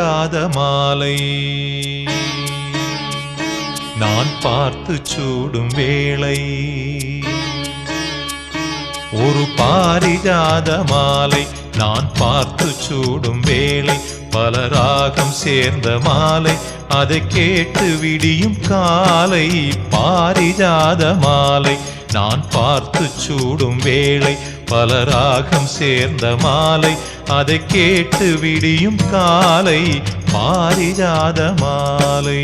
பாரிஜாத மாலை நான் பார்த்து சூடும் வேளை ஒரு பாரிஜாத மாலை நான் பார்த்து சூடும் வேளை பல ராகம் சேர்ந்த மாலை அதை கேட்டு விடியும் காலை பாரிஜாத மாலை நான் பார்த்து சூடும் வேளை பல ராகம் சேர்ந்த மாலை அதை கேட்டு விடியும் காலை பாரிஜாத மாலை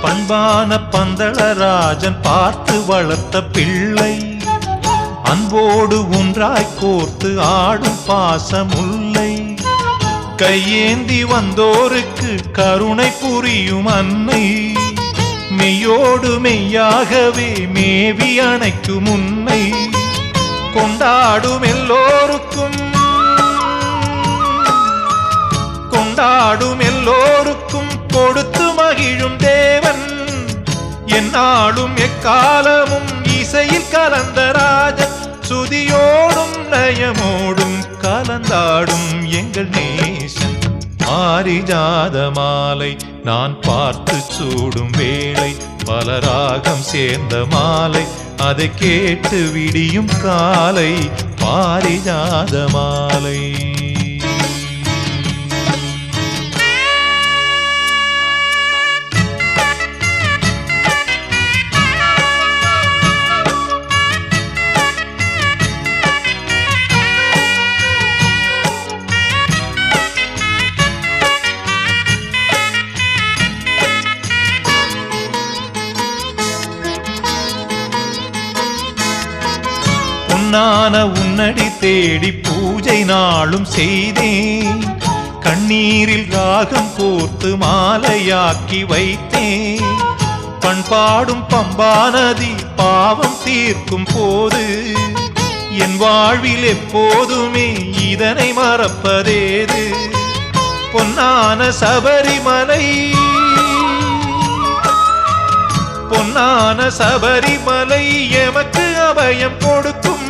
அன்பான பந்தளராஜன் பார்த்து வளர்த்த பிள்ளை அன்போடு ஒன்றாய் கோர்த்து ஆடும் பாசமுல்லை கையேந்தி வந்தோருக்கு கருணை புரியும் அன்னை மெய்யோடு மெய்யாகவே மேவி அணைக்கும் உன்னை கொண்டாடும் எல்லோருக்கும் கொடுத்து மகிழும் தேவன் என்னாலும் எக்காலமும் இசையில் கலந்த ராஜன் சுதியோடும் லயமோடும் கலந்தாடும் எங்கள் நேசன் பாரிஜாத மாலை நான் பார்த்து சூடும் வேளை பல ராகம் சேர்ந்த மாலை அதை கேட்டு விடியும் காலை பாரிஜாத மாலை பொன்னான உன்னடி தேடி பூஜை நாளும் செய்தேன் கண்ணீரில் ராகம் கோர்த்து மாலையாக்கி வைத்தேன் பண்பாடும் பம்பா நதி பாவம் தீர்க்கும் போது என் வாழ்வில் எப்போதுமே இதனை மறப்பதேது பொன்னான சபரிமலை எமக்கு அபயம் கொடுக்கும்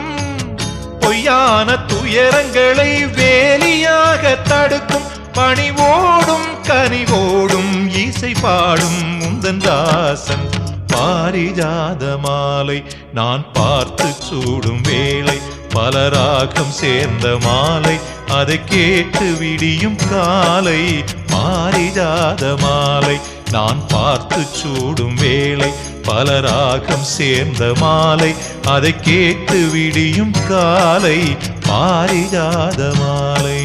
பொய்யான துயரங்களை வேலியாக தடுக்கும் பணிவோடும் கனிவோடும் இசை பாடும் முந்தன் தாசன் பாரிஜாத மாலை நான் பார்த்து சூடும் வேளை பல ராகம் சேர்ந்த மாலை அதை கேட்டு விடியும் காலை பாரிஜாத மாலை நான் பார்த்து சூடும் வேளை பல ராகம் சேர்ந்த மாலை அதை கேட்டு விடியும் காலை பாரிஜாத மாலை